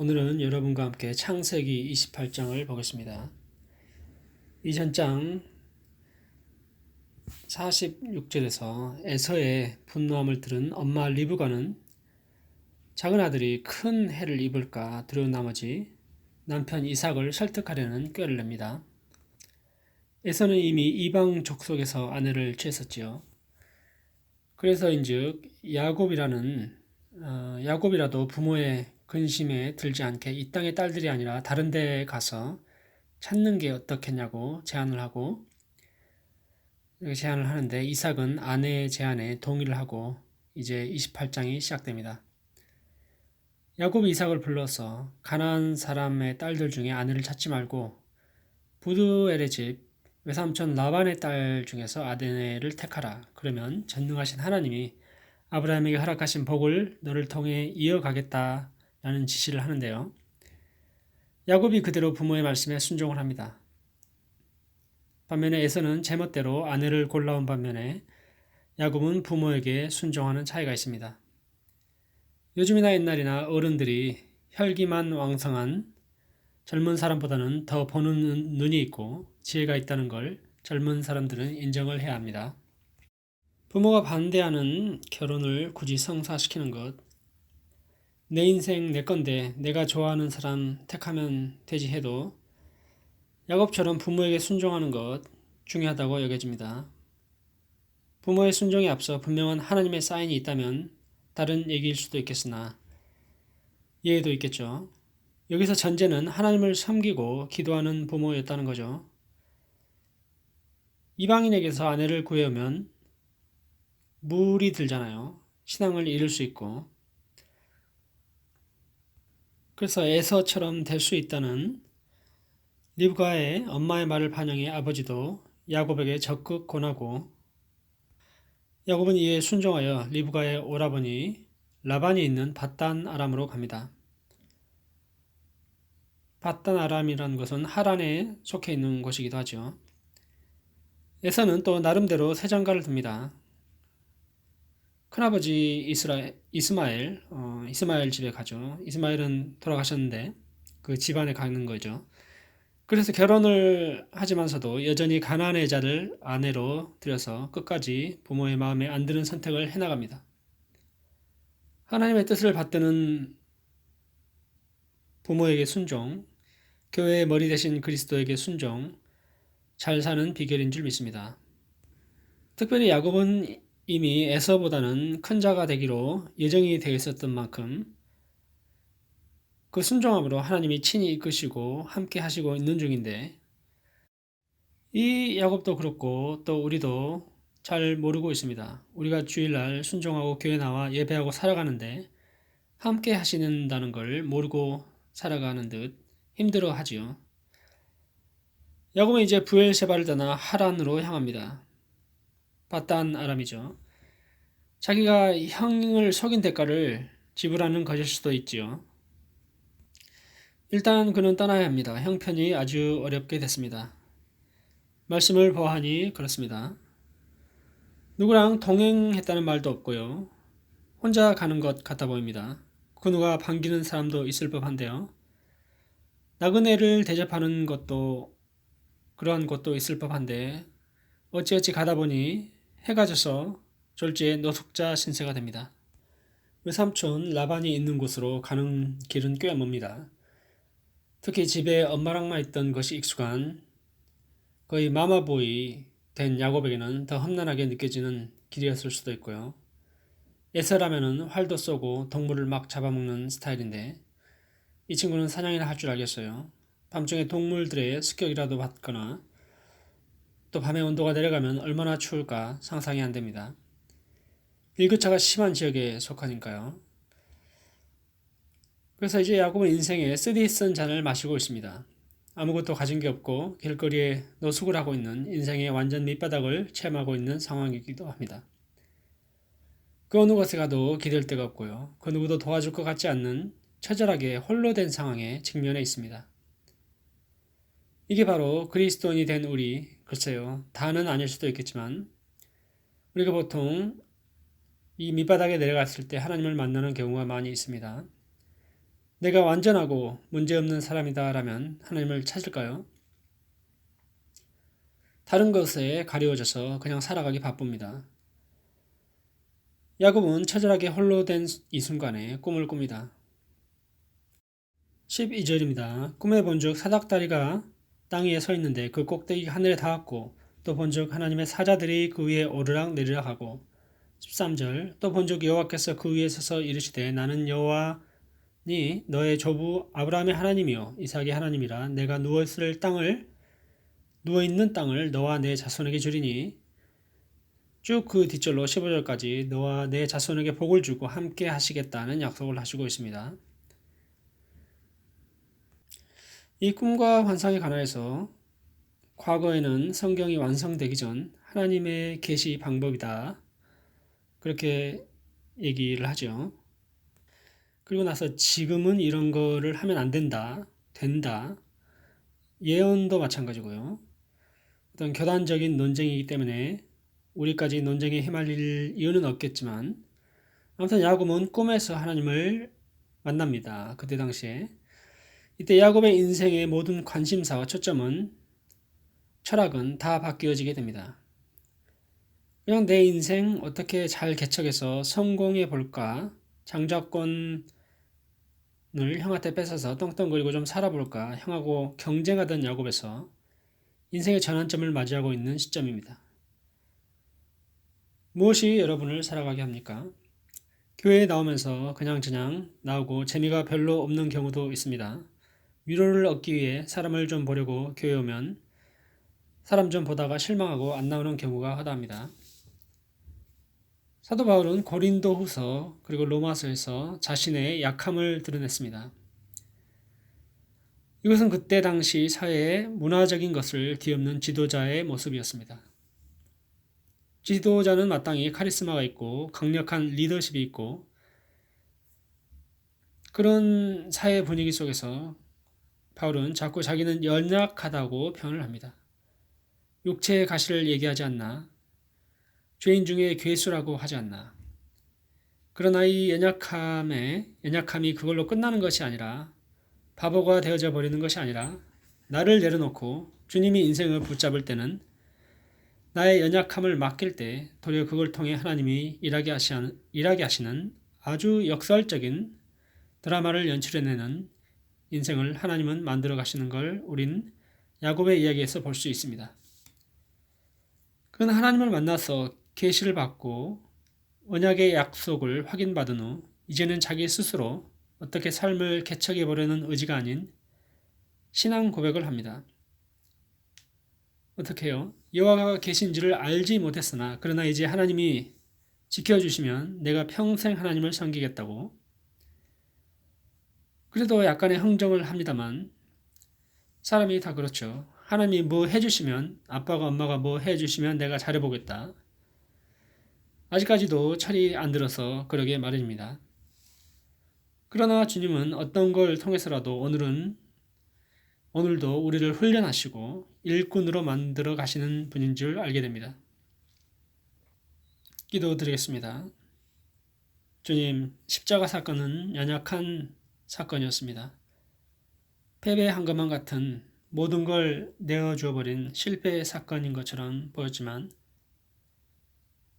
오늘은 여러분과 함께 창세기 28장을 보겠습니다. 이전 장 46절에서 에서의 분노함을 들은 엄마 리브가는 작은 아들이 큰 해를 입을까 두려운 나머지 남편 이삭을 설득하려는 꾀를 냅니다. 에서는 이미 이방 족속에서 아내를 취했었지요. 그래서인즉 야곱이라도 부모의 근심에 들지 않게 이 땅의 딸들이 아니라 다른 데에 가서 찾는 게 어떻겠냐고 제안을 하는데 이삭은 아내의 제안에 동의를 하고 이제 28장이 시작됩니다. 야곱이 이삭을 불러서 가나안 사람의 딸들 중에 아내를 찾지 말고 부두엘의 집 외삼촌 라반의 딸 중에서 아내를 택하라. 그러면 전능하신 하나님이 아브라함에게 허락하신 복을 너를 통해 이어가겠다라는 지시를 하는데요. 야곱이 그대로 부모의 말씀에 순종을 합니다. 반면에 에서는 제멋대로 아내를 골라온 반면에 야곱은 부모에게 순종하는 차이가 있습니다. 요즘이나 옛날이나 어른들이 혈기만 왕성한 젊은 사람보다는 더 보는 눈이 있고 지혜가 있다는 걸 젊은 사람들은 인정을 해야 합니다. 부모가 반대하는 결혼을 굳이 성사시키는 것, 내 인생 내 건데 내가 좋아하는 사람 택하면 되지 해도 야곱처럼 부모에게 순종하는 것 중요하다고 여겨집니다. 부모의 순종에 앞서 분명한 하나님의 사인이 있다면 다른 얘기일 수도 있겠으나 예외도 있겠죠. 여기서 전제는 하나님을 섬기고 기도하는 부모였다는 거죠. 이방인에게서 아내를 구해오면 무리 들잖아요. 신앙을 잃을 수 있고. 그래서 에서처럼 될 수 있다는 리브가의 엄마의 말을 반영해 아버지도 야곱에게 적극 권하고 야곱은 이에 순종하여 리브가의 오라버니 라반이 있는 밧단 아람으로 갑니다. 밧단 아람이라는 것은 하란에 속해 있는 곳이기도 하죠. 에서는 또 나름대로 새 장가를 듭니다. 큰아버지 이스마엘 집에 가죠. 이스마엘은 돌아가셨는데 그 집안에 가는 거죠. 그래서 결혼을 하지만서도 여전히 가나안의 자를 아내로 들여서 끝까지 부모의 마음에 안 드는 선택을 해나갑니다. 하나님의 뜻을 받드는 부모에게 순종, 교회의 머리 대신 그리스도에게 순종, 잘 사는 비결인 줄 믿습니다. 특별히 야곱은 이미 에서보다는 큰 자가 되기로 예정이 되어 있었던 만큼 그 순종함으로 하나님이 친히 이끄시고 함께 하시고 있는 중인데 이 야곱도 그렇고 또 우리도 잘 모르고 있습니다. 우리가 주일날 순종하고 교회 나와 예배하고 살아가는데 함께 하시는다는 걸 모르고 살아가는 듯 힘들어 하지요. 야곱은 이제 부엘세바를 떠나 하란으로 향합니다. 밧단 아람이죠. 자기가 형을 속인 대가를 지불하는 것일 수도 있지요. 일단 그는 떠나야 합니다. 형편이 아주 어렵게 됐습니다. 말씀을 보아하니 그렇습니다. 누구랑 동행했다는 말도 없고요. 혼자 가는 것 같아 보입니다. 그 누가 반기는 사람도 있을 법한데요. 나그네를 대접하는 것도 그러한 것도 있을 법한데 어찌어찌 가다 보니 해가 져서 졸지에 노숙자 신세가 됩니다. 외삼촌 라반이 있는 곳으로 가는 길은 꽤 멉니다. 특히 집에 엄마랑만 있던 것이 익숙한 거의 마마보이 된 야곱에게는 더 험난하게 느껴지는 길이었을 수도 있고요. 에서라면은 활도 쏘고 동물을 막 잡아먹는 스타일인데 이 친구는 사냥이나 할 줄 알겠어요. 밤중에 동물들의 습격이라도 받거나 또 밤에 온도가 내려가면 얼마나 추울까 상상이 안 됩니다. 일교차가 심한 지역에 속하니까요. 그래서 이제 야곱은 인생에 쓰디쓴 잔을 마시고 있습니다. 아무것도 가진 게 없고 길거리에 노숙을 하고 있는 인생의 완전 밑바닥을 체험하고 있는 상황이기도 합니다. 그 어느 곳에 가도 기댈 데가 없고요. 그 누구도 도와줄 것 같지 않는 처절하게 홀로 된 상황에 직면해 있습니다. 이게 바로 그리스도인이 된 우리, 글쎄요. 다는 아닐 수도 있겠지만 우리가 보통 이 밑바닥에 내려갔을 때 하나님을 만나는 경우가 많이 있습니다. 내가 완전하고 문제없는 사람이다라면 하나님을 찾을까요? 다른 것에 가리워져서 그냥 살아가기 바쁩니다. 야곱은 처절하게 홀로 된 이 순간에 꿈을 꿉니다. 12절입니다. 꿈에 본즉 사닥다리가 땅 위에 서 있는데 그 꼭대기가 하늘에 닿았고 또 본즉 하나님의 사자들이 그 위에 오르락 내리락 하고 13절 또 본즉 여호와께서 그 위에 서서 이르시되 나는 여호와니 너의 조부 아브라함의 하나님이요 이삭의 하나님이라 내가 누워있는 땅을 너와 내 자손에게 주리니 쭉 그 뒷절로 15절까지 너와 내 자손에게 복을 주고 함께 하시겠다는 약속을 하시고 있습니다. 이 꿈과 환상에 관하여서 과거에는 성경이 완성되기 전 하나님의 계시 방법이다. 그렇게 얘기를 하죠. 그리고 나서 지금은 이런 거를 하면 안 된다. 된다. 예언도 마찬가지고요. 어떤 교단적인 논쟁이기 때문에 우리까지 논쟁에 휘말릴 이유는 없겠지만 아무튼 야곱은 꿈에서 하나님을 만납니다. 그때 당시에. 이때 야곱의 인생의 모든 관심사와 초점은 철학은 다 바뀌어지게 됩니다. 그냥 내 인생 어떻게 잘 개척해서 성공해 볼까? 장자권을 형한테 뺏어서 떵떵거리고 좀 살아볼까? 형하고 경쟁하던 야곱에서 인생의 전환점을 맞이하고 있는 시점입니다. 무엇이 여러분을 살아가게 합니까? 교회에 나오면서 그냥저냥 나오고 재미가 별로 없는 경우도 있습니다. 위로를 얻기 위해 사람을 좀 보려고 교회에 오면 사람 좀 보다가 실망하고 안 나오는 경우가 허다합니다. 사도 바울은 고린도 후서 그리고 로마서에서 자신의 약함을 드러냈습니다. 이것은 그때 당시 사회의 문화적인 것을 뒤엎는 지도자의 모습이었습니다. 지도자는 마땅히 카리스마가 있고 강력한 리더십이 있고 그런 사회 분위기 속에서 바울은 자꾸 자기는 연약하다고 표현을 합니다. 육체의 가시를 얘기하지 않나? 죄인 중에 괴수라고 하지 않나? 그러나 이 연약함이 그걸로 끝나는 것이 아니라 바보가 되어져 버리는 것이 아니라 나를 내려놓고 주님이 인생을 붙잡을 때는 나의 연약함을 맡길 때 도리어 그걸 통해 하나님이 일하게 하시는 아주 역설적인 드라마를 연출해내는 인생을 하나님은 만들어 가시는 걸 우린 야곱의 이야기에서 볼 수 있습니다. 그는 하나님을 만나서 계시를 받고 언약의 약속을 확인받은 후 이제는 자기 스스로 어떻게 삶을 개척해 보려는 의지가 아닌 신앙 고백을 합니다. 어떻게 해요? 여호와가 계신지를 알지 못했으나 그러나 이제 하나님이 지켜주시면 내가 평생 하나님을 섬기겠다고. 그래도 약간의 흥정을 합니다만 사람이 다 그렇죠. 하나님이 뭐 해주시면 아빠가 엄마가 뭐 해주시면 내가 잘해보겠다. 아직까지도 철이 안 들어서 그러게 마련입니다. 그러나 주님은 어떤 걸 통해서라도 오늘도 우리를 훈련하시고 일꾼으로 만들어 가시는 분인 줄 알게 됩니다. 기도드리겠습니다. 주님, 십자가 사건은 연약한 사건이었습니다. 패배한 것만 같은 모든 걸 내어주어 버린 실패의 사건인 것처럼 보였지만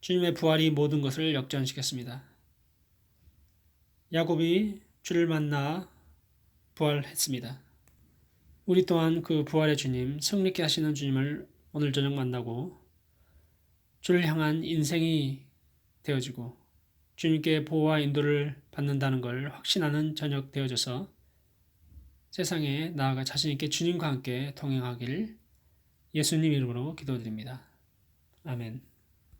주님의 부활이 모든 것을 역전시켰습니다. 야곱이 주를 만나 부활했습니다. 우리 또한 그 부활의 주님, 승리케 하시는 주님을 오늘 저녁 만나고 주를 향한 인생이 되어지고 주님께 보호와 인도를 받는다는 걸 확신하는 저녁 되어져서 세상에 나아가 자신 있게 주님과 함께 동행하길 예수님 이름으로 기도드립니다. 아멘.